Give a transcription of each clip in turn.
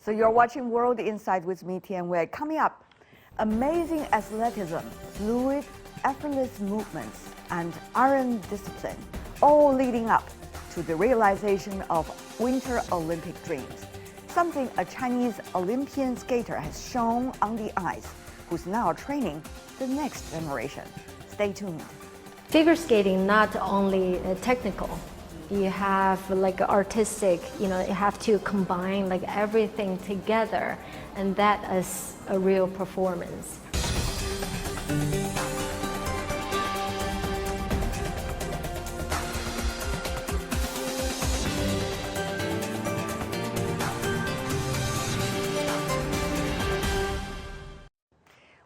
So you're watching World Insight with me, Tian Wei. Coming up, amazing athleticism, fluid, effortless movements, and iron discipline, all leading up to the realization of Winter Olympic dreams. Something a Chinese Olympian skater has shown on the ice, who's now training the next generation. Stay tuned. Figure skating not only technical, you have like artistic, you have to combine like everything together, and that is a real performance.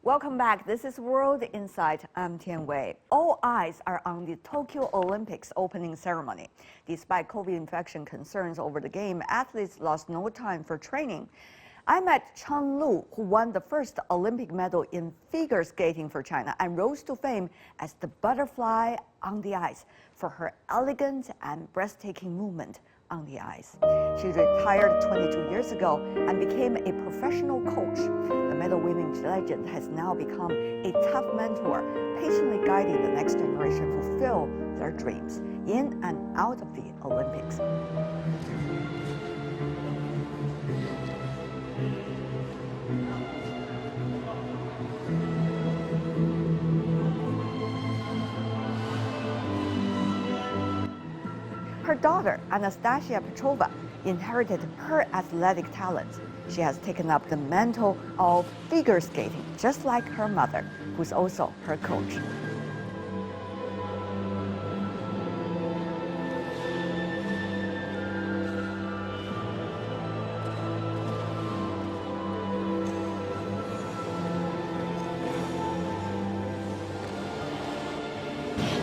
Welcome back. This is World Insight. I'm Tian Wei. All eyes are on the Tokyo Olympics opening ceremony. Despite COVID infection concerns over the game, athletes lost no time for training. I met Chen Lu, who won the first Olympic medal in figure skating for China and rose to fame as the butterfly on the ice for her elegant and breathtaking movement on the ice. She retired 22 years ago and became a professional coach. The medal-winning legend has now become a tough mentor, patiently guiding the next generation fulfill their dreams in and out of the Olympics. Her daughter, Anastasia Petrova, inherited her athletic talent. She has taken up the mantle of figure skating, just like her mother, who's also her coach.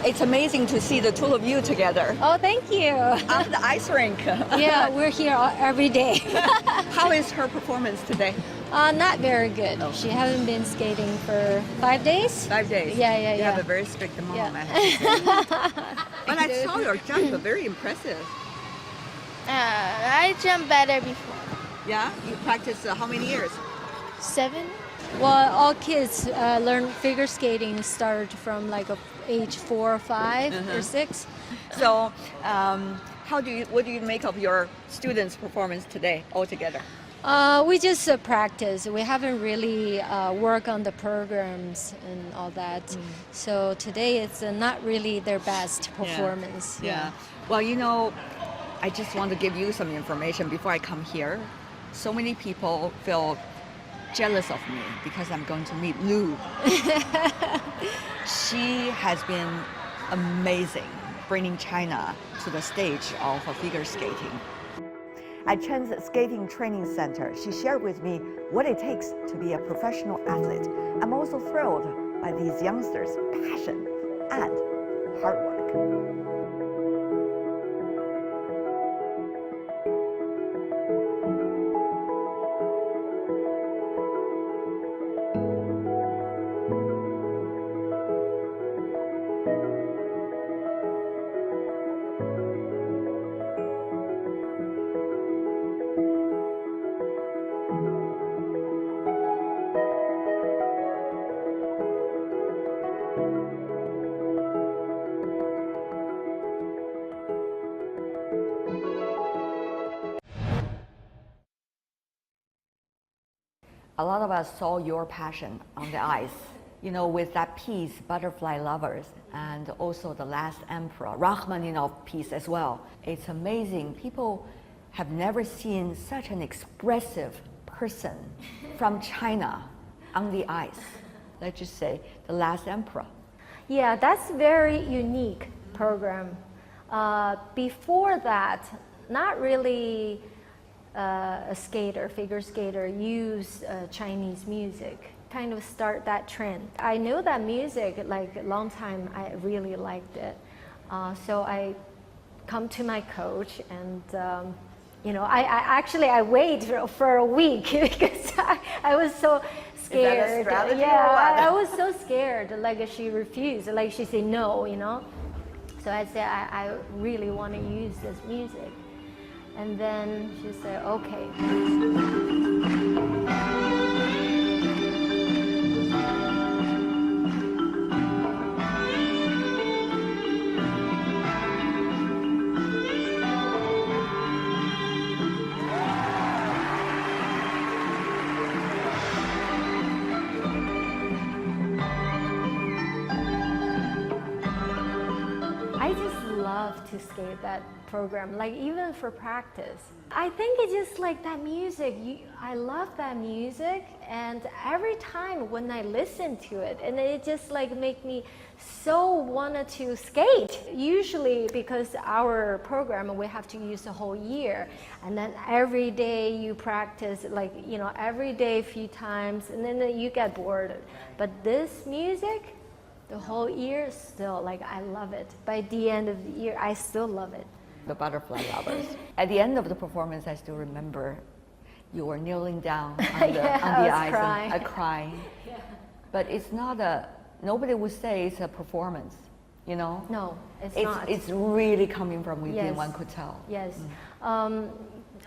It's amazing to see the two of you together. Oh, thank you. On the ice rink. Yeah, we're here every day. How is her performance today? Not very good. Oh. She hasn't been skating for 5 days. 5 days? Yeah. You have a very strict mom, Yeah. I have to say. But I saw your jump, very impressive. I jumped better before. Yeah? You practiced how many years? 7? Well, all kids learn figure skating start from like age 4 or 5 or 6. So, what do you make of your students' performance today altogether? We just practice. We haven't really worked on the programs and all that. So today it's not really their best performance. Yeah. Well, I just want to give you some information before I come here. So many people feel jealous of me because I'm going to meet Lu. She has been amazing, bringing China to the stage of figure skating. At Chen's Skating Training Center, she shared with me what it takes to be a professional athlete. I'm also thrilled by these youngsters' passion and hard work. A lot of us saw your passion on the ice, with that piece, Butterfly Lovers, and also The Last Emperor, Rachmaninoff piece as well. It's amazing. People have never seen such an expressive person from China on the ice. Let's just say The Last Emperor. Yeah, that's very unique program. Before that, not really a figure skater use Chinese music, kind of start that trend. I know that music, like a long time, I really liked it. So I come to my coach and, I wait for a week because I was so scared. Is that a strategy yeah, or what? I was so scared, like she refused, like she said no, So I said, I really want to use this music. And then she said, okay. to skate that program, like even for practice. I think it's just like that music. I love that music, and every time when I listen to it, and it just like make me so wanted to skate. Usually because our program we have to use the whole year, and then every day you practice, like every day a few times, and then you get bored. But this music, the whole year, still like I love it. By the end of the year, I still love it. The butterfly lovers. At the end of the performance, I still remember you were kneeling down on the, on the ice crying. and crying. Yeah. But it's not nobody would say it's a performance, No, it's not. It's really coming from within, Yes. one could tell. Yes.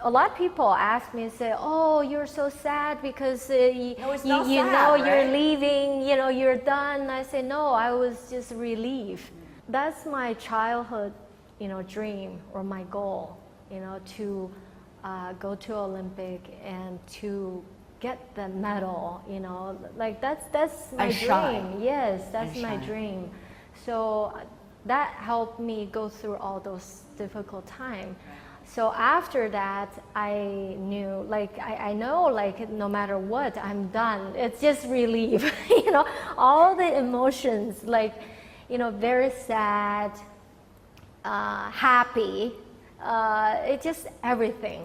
A lot of people ask me, say, "Oh, you're so sad because it's not you sad, know you're right? leaving. You're done." I say, "No, I was just relieved." That's my childhood, dream or my goal, to go to Olympic and to get the medal. Like that's my And dream. shine. Yes, that's And my shine. dream. So that helped me go through all those difficult times. So after that, I knew, like, I know, like, no matter what, I'm done. It's just relief, all the emotions, like, very sad, happy, it just everything,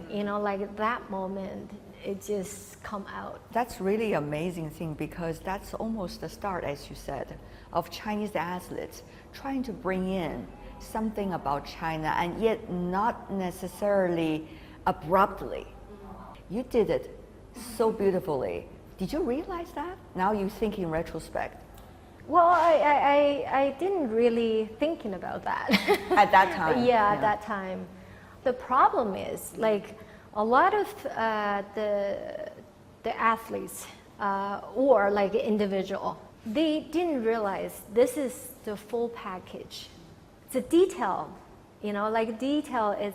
like that moment, it just come out. That's really amazing thing, because that's almost the start, as you said, of Chinese athletes trying to bring in something about China, and yet not necessarily abruptly. You did it so beautifully. Did you realize that? Now you think in retrospect. Well, I didn't really thinking about that. At that time. Yeah, at that time. The problem is, like, a lot of the athletes or like individual, they didn't realize this is the full package. The detail, like detail it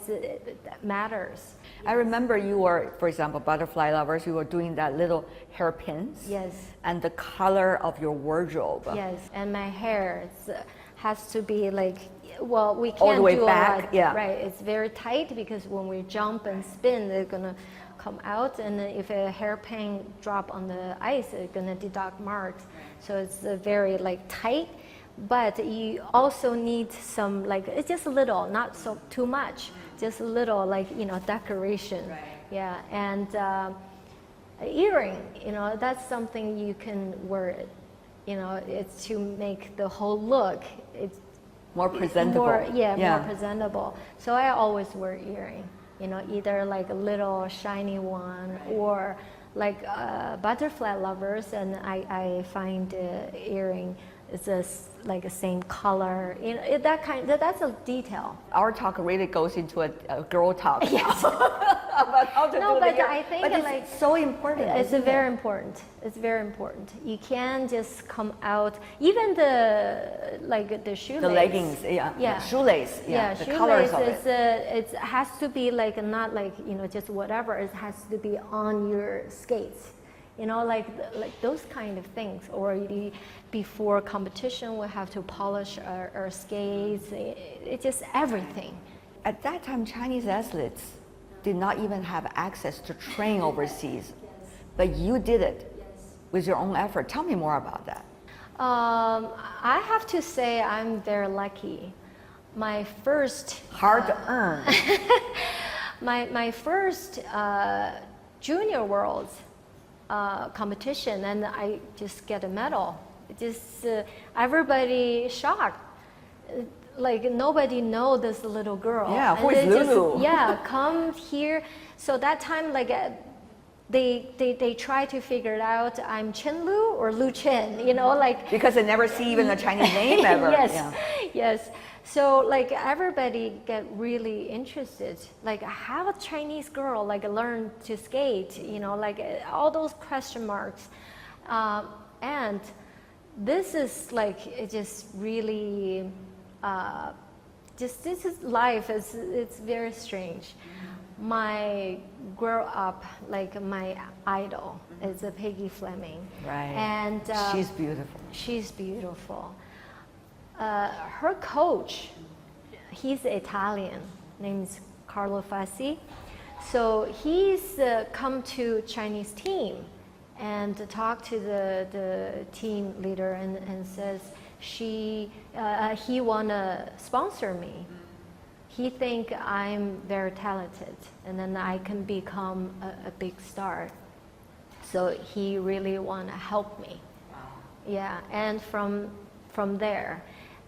matters. I remember you were, for example, butterfly lovers, you were doing that little hairpins. Yes. And the color of your wardrobe. Yes, and my hair has to be like, well, we can't All the way do back, a lot, yeah. right? It's very tight because when we jump and spin, they're gonna come out, and if a hairpin drop on the ice, it's gonna deduct marks. So it's very like tight. But you also need some, like, it's just a little, not so too much, just a little, like, decoration. Right. Yeah, and earring, that's something you can wear it. It's to make the whole look. It's more presentable. More presentable. So I always wear earring, either like a little shiny one or like butterfly lovers, and I find earring is like the same color, that's a detail. Our talk really goes into a girl talk. Yes. About how to do No, but the hair. I think but it's like so important. It's very important. It's very important. You can't just come out. Even the shoelace. The leggings, Yeah. The shoelace, Yeah, the shoelace colors of it. it has to be like not like just whatever. It has to be on your skates. Like those kind of things. Or before competition, we have to polish our skates. It's just everything. At that time, Chinese athletes did not even have access to train overseas, but you did it with your own effort. Tell me more about that. I have to say I'm very lucky. My first hard to earn. my first junior worlds competition, and I just get a medal. Just everybody shocked. Like nobody know this little girl. Yeah, who is Lulu? Come here. So that time, like they try to figure it out. I'm Chen Lu or Lu Chen. Like because they never see even a Chinese name ever. Yes, yeah. Yes. So like everybody get really interested. Like how a Chinese girl like learn to skate. Like all those question marks, and this is like it just really. This is life. It's very strange. My grow up like my idol is a Peggy Fleming. Right. And she's beautiful. She's beautiful. Her coach, he's Italian, name's Carlo Fassi. So he's come to Chinese team and talked to the team leader and says he wanna sponsor me. He think I'm very talented and then I can become a big star. So he really wanna help me. Yeah, and from there,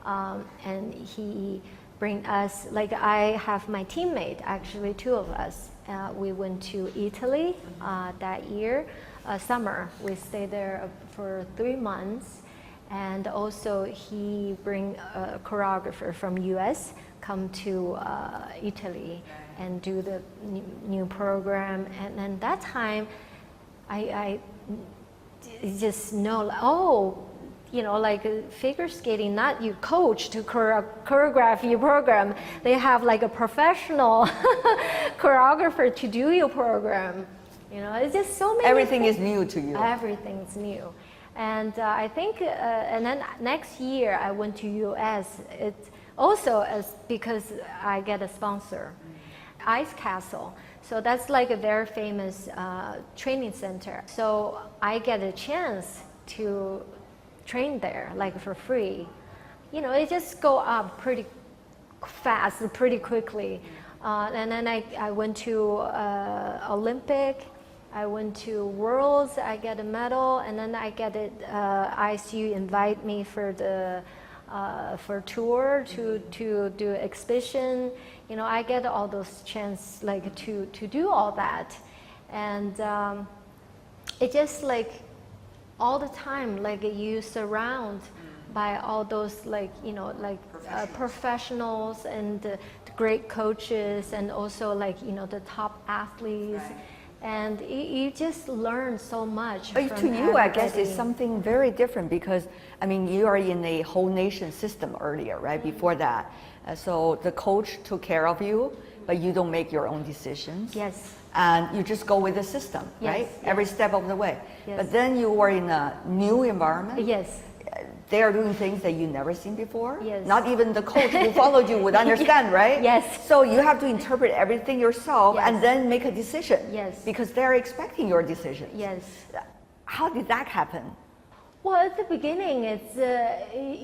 and he bring us, like I have my teammate, actually 2 of us. We went to Italy that year, summer. We stayed there for 3 months. And also he bring a choreographer from US come to Italy and do the new program. And then that time, I just know, oh, you know, like figure skating, not you coach to choreograph your program. They have like a professional choreographer to do your program. You know, it's just so many Everything things. is new to you. Everything's new. And I think, and then next year I went to US. It's also because I get a sponsor, Ice Castle. So that's like a very famous training center. So I get a chance to train there, like for free. You know, it just go up pretty fast, pretty quickly. And then I went to Olympic. I went to Worlds, I get a medal, and then I get it, ISU invite me for the for tour to do exhibition. You know, I get all those chance like to do all that. And it just like all the time, like you surround by all those like, you know, like professionals and the great coaches and also like, you know, the top athletes. Right. And you just learn so much. But to you, I guess, it's something very different because, I mean, you are in a whole nation system earlier, right? Before that. So the coach took care of you, but you don't make your own decisions. Yes. And you just go with the system, right? Yes. Every step of the way. Yes. But then you were in a new environment. Yes. They are doing things that you never seen before. Yes. Not even the coach who followed you would understand, right? Yes. So you have to interpret everything yourself and then make a decision. Yes. Because they're expecting your decision. Yes. How did that happen? Well, at the beginning, it's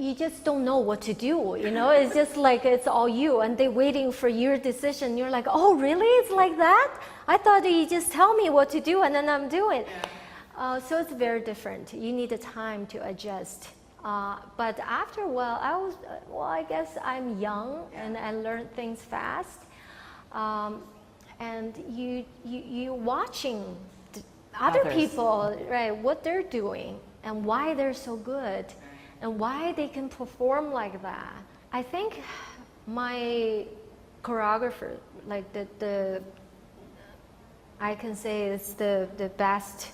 you just don't know what to do. You know, it's just like it's all you, and they're waiting for your decision. You're like, oh, really? It's like that? I thought you just tell me what to do, and then I'm doing. So it's very different. You need the time to adjust. But after a while, I guess I'm young and I learn things fast. And you watching other people, right, what they're doing and why they're so good and why they can perform like that. I think my choreographer, like I can say it's the best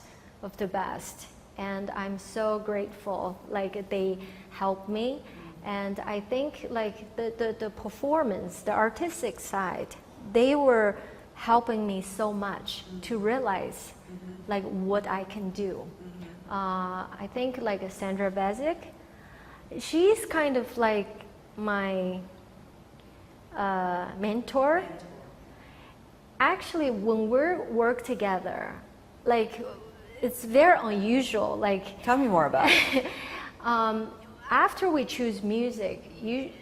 of the best. And I'm so grateful, like they helped me. And I think like the performance, the artistic side, they were helping me so much to realize like what I can do. I think like Sandra Bezic, she's kind of like my mentor. Actually, when we work together, like it's very unusual. Like, tell me more about it. After we choose music,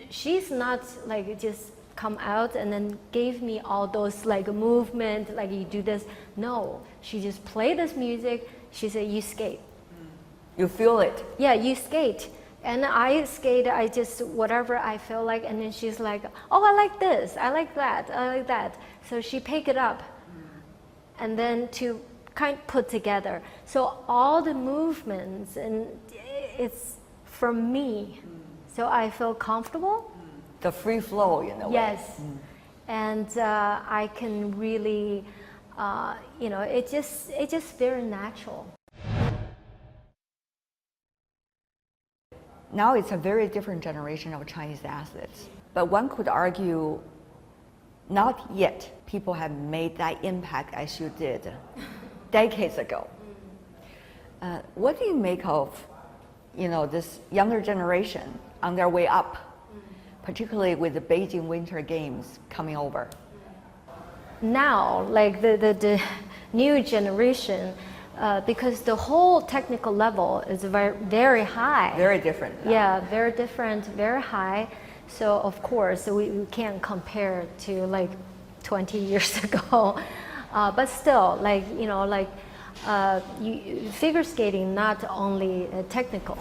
she's not like just come out and then gave me all those like movement, like you do this. No, she just played this music. She said, "You skate." You feel it. Yeah, you skate. And I skate. I just whatever I feel like. And then she's like, "Oh, I like this. I like that. I like that." So she pick it up, and then to kind of put together. So all the movements, and it's from me. So I feel comfortable. The free flow, you know. Yes. And I can really, you know, it's just very natural. Now it's a very different generation of Chinese athletes. But one could argue, not yet people have made that impact as you did decades ago. What do you make of, you know, this younger generation on their way up, particularly with the Beijing Winter Games coming over? Now, like the new generation, because the whole technical level is very high. Very different. Yeah, very different, very high. So of course we can't compare to like 20 years ago, but still, like figure skating not only technical.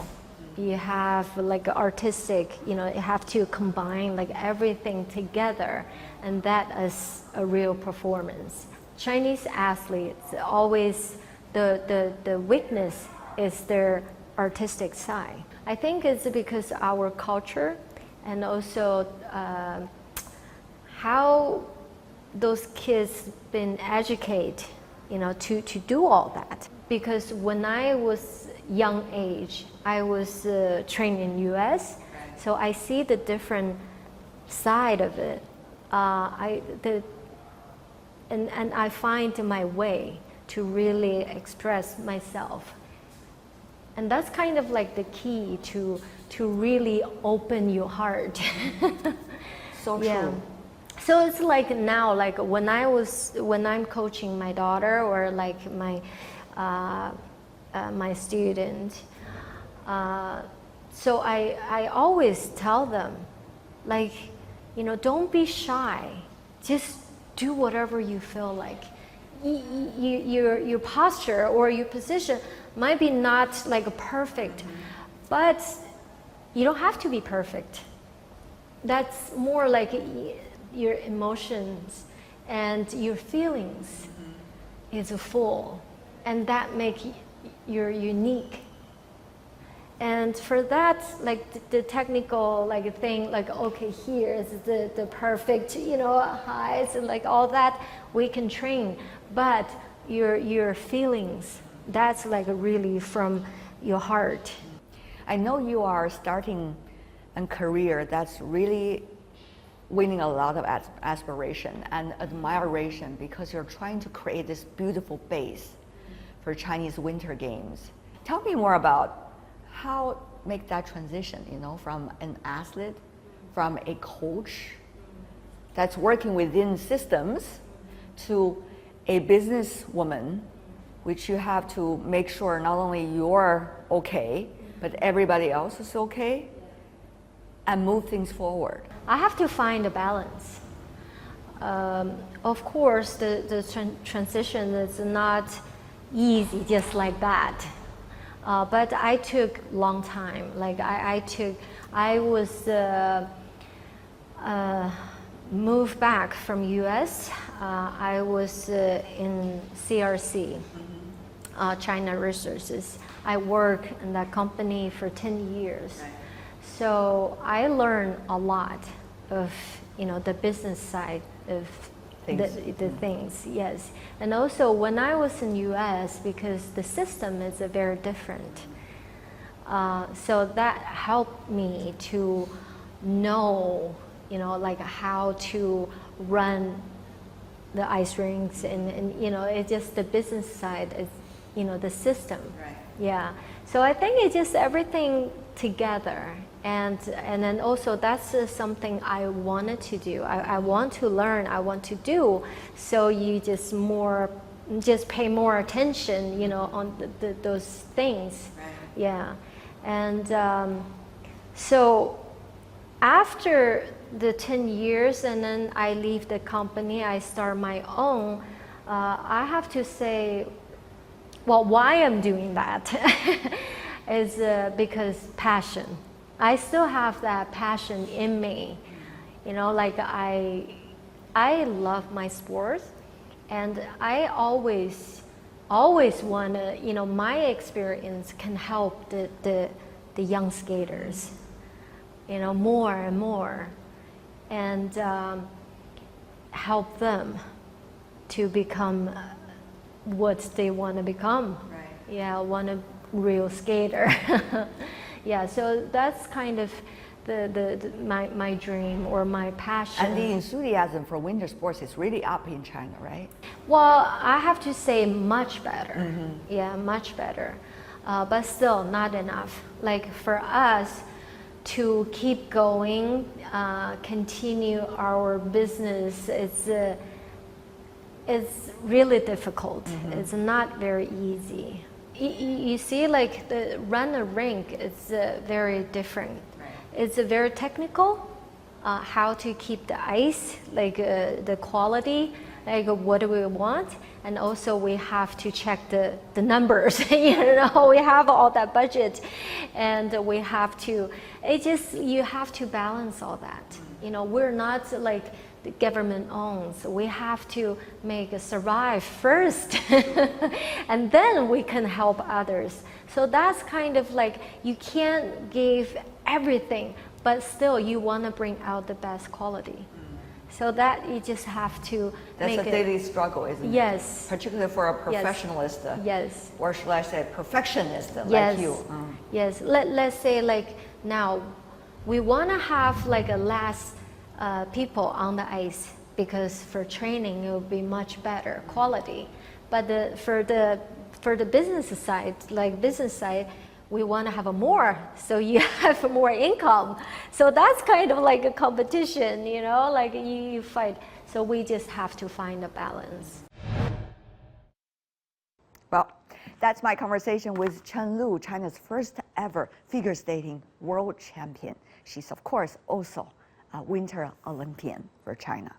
You have like artistic, you have to combine like everything together, and that is a real performance. Chinese athletes always, the weakness is their artistic side. I think it's because our culture and also how those kids been educated, to do all that. Because when I was young age, I was trained in US, so I see the different side of it. And I find my way to really express myself. And that's kind of like the key to really open your heart. So true. Yeah. So it's like now, like when I'm coaching my daughter or like my my student, so I always tell them, like, don't be shy, just do whatever you feel like. Your posture or your position might be not like perfect, but you don't have to be perfect. That's more like your emotions and your feelings is full, and that make you unique. And for that, like the technical like thing, like okay, here is the perfect highs and like all that we can train, but your feelings, that's like really from your heart. I know you are starting a career that's really winning a lot of aspiration and admiration, because you're trying to create this beautiful base for Chinese Winter Games. Tell me more about how make that transition, from an athlete, from a coach that's working within systems, to a businesswoman, which you have to make sure not only you're okay, but everybody else is okay, and move things forward. I have to find a balance. Of course, the transition is not easy just like that. But I took long time. Like I was moved back from US. I was in CRC, China Resources. I worked in that company for 10 years. Right. So I learned a lot of the business side of the things, yes. And also when I was in US, because the system is very different, so that helped me to know, like how to run the ice rinks, and it's just the business side is, the system. Right. Yeah. So I think it's just everything together. And then also that's something I wanted to do. I want to learn, I want to do. So you just pay more attention, on those things. Right. Yeah. And so after the 10 years, and then I leave the company, I start my own, I have to say, well, why I'm doing that is because passion. I still have that passion in me, like I love my sport, and I always want to, my experience can help the young skaters, more and more, and help them to become what they want to become. Right. Yeah, want a real skater. Yeah, so that's kind of my dream or my passion. And the enthusiasm for winter sports is really up in China, right? Well, I have to say much better. Mm-hmm. Yeah, much better. But still not enough. Like for us to keep going, continue our business, it's really difficult. It's not very easy. You see, like run a rink, it's very different. It's very technical, how to keep the ice, like the quality, like what do we want, and also we have to check the numbers. You know, we have all that budget, and we have to. You have to balance all that. You know, we're not like the government owns. We have to make it survive first, and then we can help others. So that's kind of like you can't give everything, but still you want to bring out the best quality. So that you just have to That's make a daily struggle, isn't it? Yes. Particularly for a professionalist. Yes. Or should I say perfectionist Yes. like you. Yes. Let's say like now, we want to have like a less people on the ice because for training it will be much better quality. But for the business side, we want to have a more, so you have more income. So that's kind of like a competition, you know, like you fight. So we just have to find a balance. Well, that's my conversation with Chen Lu, China's first ever figure skating world champion. She's, of course, also a Winter Olympian for China.